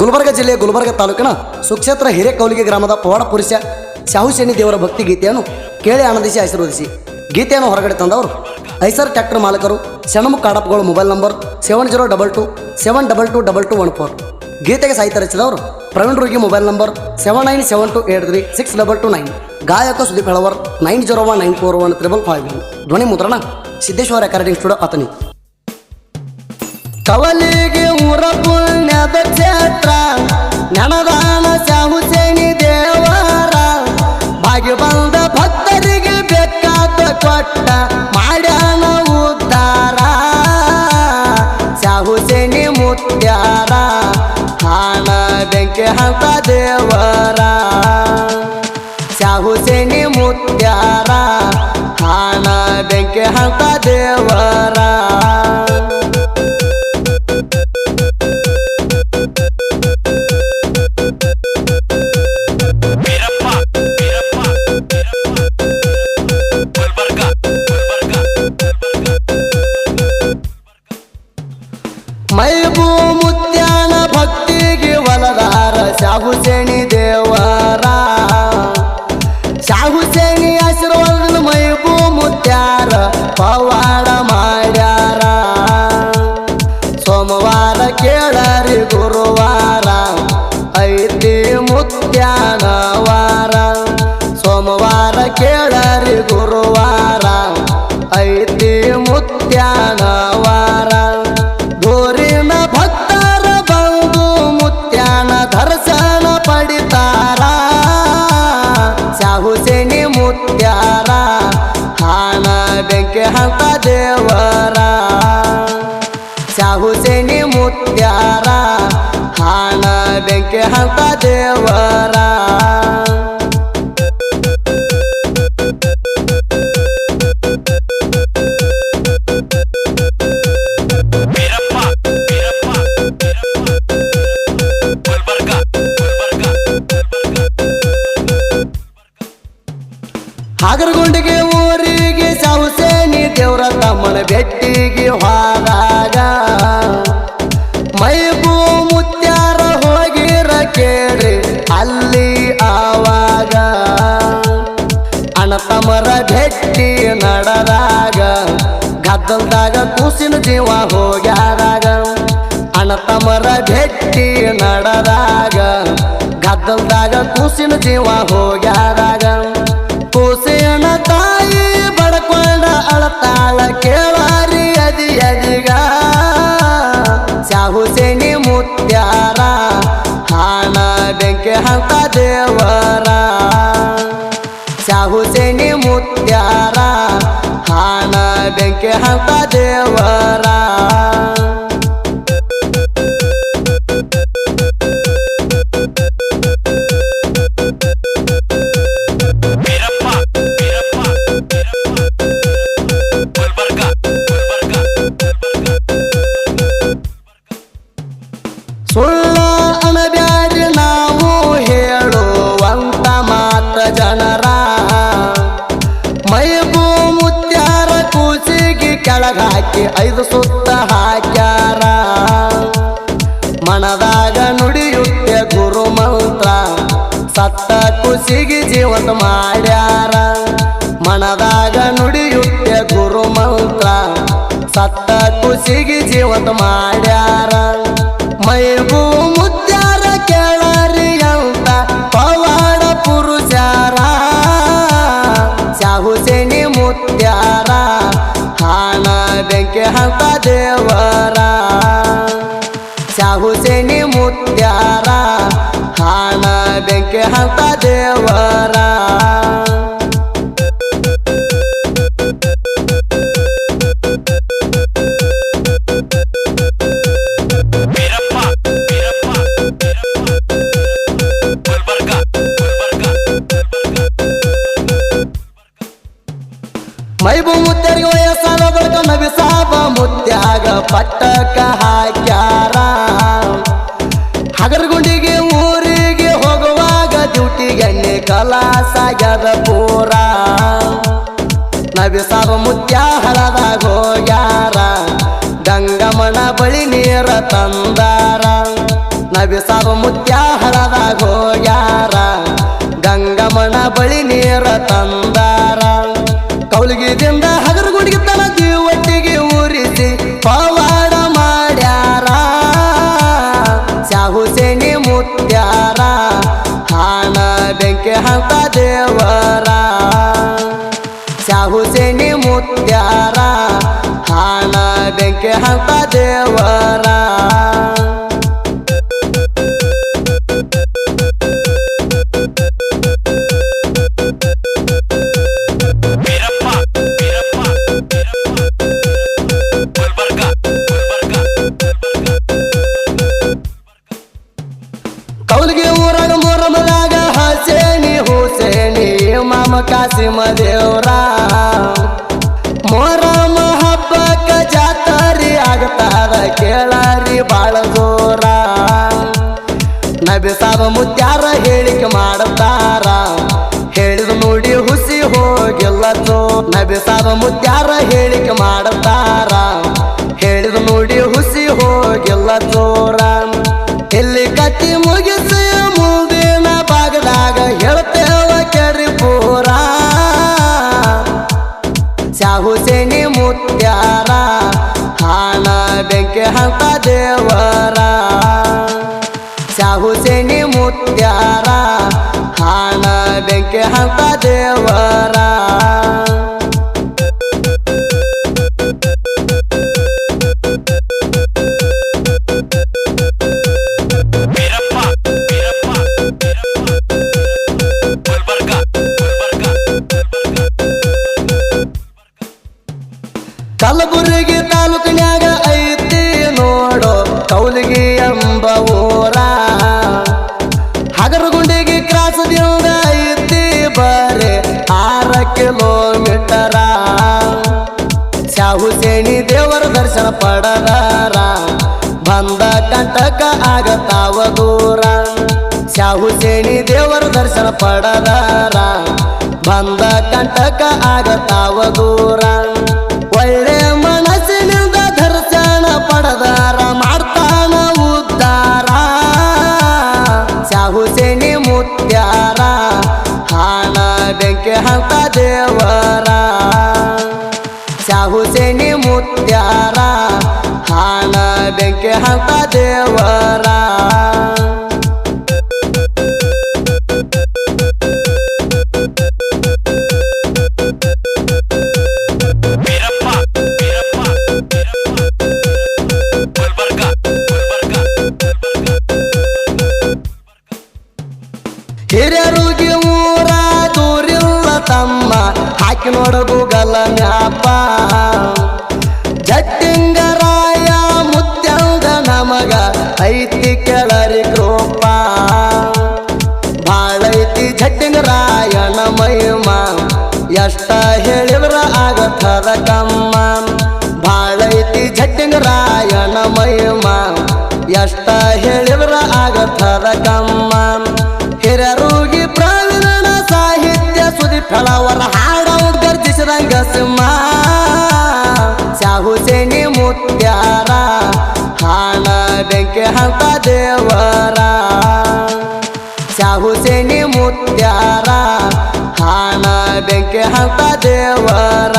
ಗುಲ್ಬರ್ಗ ಜಿಲ್ಲೆಯ ಗುಲ್ಬರ್ಗ ತಾಲೂಕಿನ ಸುಕ್ಷೇತ್ರ ಹಿರೇಕೌಲಿಗೆ ಗ್ರಾಮದ ಪವಾಡ ಪುರುಷ ಶಾಹುಶೇನಿ ದೇವರ ಭಕ್ತಿ ಗೀತೆಯನ್ನು ಕೇಳಿ ಆನಂದಿಸಿ ಆಶೀರ್ವದಿಸಿ. ಗೀತೆಯನ್ನು ಹೊರಗಡೆ ತಂದವರು ಐಸರ್ ಟ್ರ್ಯಾಕ್ಟರ್ ಮಾಲಕರು, ಸೆಣಮು ಕಾಡಪ್ಗಳು. Mobile number 7022722214. ಗೀತೆಗೆ ಸಾಹಿತ್ಯ ರಚಿಸಿದವರು ಪ್ರವೀಣ್ ರುಗಿ. Mobile number 7972836229. ಗಾಯಕ ಸುದೀಪ್ ಹೆಳವರ್ 90194155. ಧ್ವನಿ ಮುದ್ರಣ ಸಿದ್ದೇಶ್ವರ ರೆಕಾರ್ಡಿಂಗ್ ಸ್ಟುಡಿಯೋ ಅತನಿ. ಕವಲಿಗೆ ಊರ ಪುಣ್ಯದ ಕ್ಷೇತ್ರ ನೆನದಾನ ಶಾಹುಶೇನಿ ದೇವರ ಭಾಗ್ಯ ಬಂದ ಭಕ್ತರಿಗೆ ಬೇಕಾದ ಕೊಟ್ಟ ಮಾಡ್ಯಾನ ಉದ್ಧಾರ. ಶಾಹುಶೇನಿ ಮುತ್ಯಾರ ಹಾನ ಬೆಂಕಿ ಹಂತ ದೇವರ. ಶಾಹುಶೇನಿ ಮುತ್ಯಾರ ಹಾನ ಬೆಂಕಿ ಹಂತ ದೇವರ. ಮೈಬೂ ಮುತ್ಯಾನ ಭಕ್ತಿಗೆ ಒಲದಾರ ಶಾಹುಶೇನಿ ದೇವರ. ಶಾಹುಶೇನಿ ಆಶೀರ್ವಾದ ಮೈಬೂ ಮುತ್ಯಾರ ಪವಾಡ ಮಾಡ್ಯಾರ. ಸೋಮವಾರ ಕೇಳರಿ ಗುರುವಾರ ಐತಿ ಮುತ್ಯಾನ ವಾರ. ಸೋಮವಾರ ಕೇಳರಿ ಗುರುವಾರ ಐತಿ ಮುತ್ಯಾನ ವಾರ. ಗೋರಿನ ಭಕ್ತರ ಬಂದು ಮುತ್ಯಾನ ದರ್ಶನ ಪಡಿತಾರ. ಶಾಹುಶೇನಿ ಮುತ್ಯಾರ ಹಾನ ಬೆಂಕಿ ಹಂತ ದೇವರ. ಶಾಹುಶೇನಿ ಮುತ್ಯಾರ ಹಾನ ಬೆಂಕಿ ಹಂತ ದೇವರ. ಹಾಗರಗುಂಡಿಗೆ ಊರಿಗೆ ಶಾಹುಶೇನಿ ದೇವರ ತಮ್ಮನ ಭೆಟ್ಟಿಗೆ ಹೋದಾಗ ಮೈಬೂ ಮುತ್ಯಾರ ಹೋಗಿರ ಕೇಳಿ ಅಲ್ಲಿ ಆವಾಗ. ಅಣ್ಣತಮ್ಮರ ಭೆಟ್ಟಿ ನಡೆದಾಗ ಗದ್ದಲ್ದಾಗ ಕೂಸಿನ ಜೀವ ಹೋಗ್ಯಾದಾಗ. ಅಣ್ಣತಮ್ಮರ ಭೆಟ್ಟಿ ನಡೆದಾಗ ಗದ್ದಲ್ದಾಗ ಕೂಸಿನ ಜೀವ ಹೋಗ್ಯಾದಾಗ. ಕೂಸಿನ ತಾಯಿ ಬಡ್ಕೊಂಡ ಅಳತಾಳ ಕೇಳಾರಿ ಅದಿ ಅದಿಗ. ಶಾಹುಶೇನಿ ಮುತ್ಯಾರ ಹಾನ ಬೆಂಕಿ ಹಂತ ದೇವರ. ಶಾಹುಶೇನಿ ಮುತ್ಯಾರ ಹಾನ ಬೆಂಕಿ ಹಂತ ದೇವರ. ಸುಳ್ಳ ಅಣಬ್ಯಾಡಿ ನಾವು ಹೇಳುವಂತ ಮಾತ ಜನರ. ಮೈಬೂ ಮುತ್ಯಾರ ಕೂಸಿಗೆ ಕೆಳಗಾಕಿ 5 ಸುತ್ತ ಹಾಕ್ಯಾರ. ಮನದಾಗ ನುಡಿಯುತ್ತೆ ಗುರು ಮಂತ್ರ ಸತ್ತ ಕೂಸಿಗೆ ಜೀವಂತ ಮಾಡ್ಯಾರ. ಮನದಾಗ ನುಡಿಯುತ್ತೆ ಗುರು ಮಂತ್ರ ಸತ್ತ ಕೂಸಿಗೆ ಜೀವಂತ ಮಾಡ್ಯಾರ. ಮೈಬೂ ಮುತ್ಯಾರ ಕೇಳರಿ ಅಂತ ಪವಾಡ ಪುರುಷಾರ. ಶಾಹುಶೇನಿ ಮುತ್ಯಾರ ಹಾನ ಬೆಂಕಿ ಹಂತ ದೇವರ. ಶಾಹುಶೇನಿ ಮುತ್ಯಾರ ಹಾನ ಬೆಂಕಿ ಹಂತ ದೇವರ. ಮೈಬೂ ಮುತ್ಯಾರಿಗೆ ವಯಸ್ಸಾದ ಬಳಿಕ ನಬಿ ಸಾಬ ಮುತ್ಯಾಗ ಪಟ್ಟಕ ಹಾಕ್ಯಾರ. ಹಗರಗುಂಡಿಗೆ ಊರಿಗೆ ಹೋಗುವಾಗ ಡ್ಯೂಟಿಗೆ ಎಣ್ಣೆ ಕಲಾಸಾಗ್ಯದ ಪೂರ. ನಬಿ ಸಾಬ ಮುತ್ಯ ಹಳದಾಗ ಹೋಗ್ಯಾರ. ಗಂಗಮ್ಮನ ಬಳಿ ನೀರ ತಂದಾರ. ನಬಿಸಾಬ ಮುತ್ಯ ಹಳದಾಗ ಹೋಗ್ಯಾರ ಗಂಗಮ್ಮನ ಬಳಿ ನೀರ ತಂದಾರ ಕೌಲಿಗಿದಿಂದ ಹಗರಗುಡಿಗೆ ತನ ಜೀವಟ್ಟಿಗೆ ಊರಿಸಿ ಪವಾಡ ಮಾಡ್ಯಾರ ಶಾಹುಸೇನಿ ಮುತ್ಯಾರ ಹಾಣ ಬೆಂಕಿ ಹಂತ ದೇವರ ಶಾಹುಸೇನಿ ಮುತ್ಯಾರ ಹಾಣ ಬೆಂಕಿ ಹಂತ ದೇವರ ಕೌಲಿಗೆ ಊರಾಗ ಮೊರಮದಾಗ ಹಸೇನಿ ಹುಸೇನಿ ಮಾಮ ಕಾಸಿಮ ದೇವ್ರ ಮೊರಮ ಹಬ್ಬಕ್ಕ ಜಾತರಿ ಆಗ್ತಾರ ಕೇಳಾರಿ ಬಾಳ ಜೋರ ನಬಿಸಾಬ ಮುತ್ಯಾರ ಹೇಳಿಕೆ ಮಾಡುತ್ತಾರ ಹೇಳಿದ ನೋಡಿ ಹುಸಿ ಹೋಗಿಲ್ಲ ಚೋ ನಬಿಸಾಬ ಮುತ್ಯಾರ ಹೇಳಿಕೆ ಮಾಡುತ್ತಾರ ಹೇಳಿದ ನೋಡಿ ಹುಸಿ ಹೋಗಿಲ್ಲ ಚೋರ ಇಲ್ಲಿ ಕಟ್ಟಿ ಮುಗಿಸಿ ಮುಂದಿನ ಭಾಗದಾಗ ಹೇಳ್ತೇವ ಕೆರಿ ಪೂರ ಶಾಹುಸೇನಿ ಮುತ್ಯಾರ ಹಾಣ ಬೆಂಕಿ ಹಂತ ದೇವರ ಶಾಹುಸೇನಿ ಮುತ್ಯಾರ ಹಾಣ ಬೆಂಕಿ ಹಂತ ದೇವರ ಕಲಬುರಗಿ ತಾಲೂಕಿನ್ಯಾಗ ಐತಿ ನೋಡೋ ಕೌಲಿಗಿ ಎಂಬ ಊರ ಹಗರಗುಂಡಿಗೆ ಕ್ರಾಸದಿಂದ ಐತಿ ಬರೇ 6 ಕಿಲೋಮೀಟರ ಶಾಹುಸೇನಿ ದೇವರ ದರ್ಶನ ಪಡದಾರ ಬಂದ ಕಂಟಕ ಆಗತಾವ ದೂರ ಶಾಹುಸೇನಿ ದೇವರ ದರ್ಶನ ಪಡದಾರ ಬಂದ ಕಂಟಕ ಆಗತಾವ ದೂರ ಒಳ್ಳೆ ಮನಸ್ಸಿನಿಂದ ದರ್ಶನ ಪಡದಾರ ಮಾಡ್ತಾನ ಉದ್ಧಾರ ಶಾಹುಸೇನಿ ಮುತ್ಯಾರ ಹಾಣ ಬೆಂಕಿ ಹಂತ ದೇವರ ಶಾಹುಸೇನಿ ಮುತ್ಯಾರ ಹಾಣ ಬೆಂಕಿ ಹಂತ ದೇವರ ಹಿರಿಯರುಗಿ ಊರ ದೂರಿಲ್ಲ ತಮ್ಮ ಹಾಕಿ ನೋಡ ಗೂಗಲ್ ಮ್ಯಾಪ ಜಟ್ಟಿಂಗರಾಯ ಮುತ್ಯಾಂಗ ನಮಗ ಐತಿ ಕೆಳರಿ ಕೃಪ ಬಾಳೈತಿ ಜಟ್ಟಿಂಗರಾಯನ ಮಹಿಮ ಎಷ್ಟ ಹೇಳಿದ್ರ ಆಗತ್ತದ ಕಮ್ಮ ಬಾಳೈತಿ ಜಟ್ಟಿಂಗರಾಯನ ಮಹಿಮ ಎಷ್ಟ ಹೇಳಿದ್ರ ಆಗತ್ತದ ಕಮ್ಮ ಹಿರಿಯರುಗಿ ಪ್ರವೀಣ ಸಾಹಿತ್ಯ ಸುದಿ ಫಲವರ ಹಾಡ ಗರ್ಜಿಸಿದಂಗ ಸಿಂಹ ಶಾಹುಸೇನಿ ಮುತ್ಯಾರ ಹಾಣ ಬೆಂಕಿ ಹಂತ ದೇವರ ಶಾಹುಸೇನಿ ಮುತ್ಯಾರ ಹಾಣ ಬೆಂಕಿ ಹಂತ ದೇವರ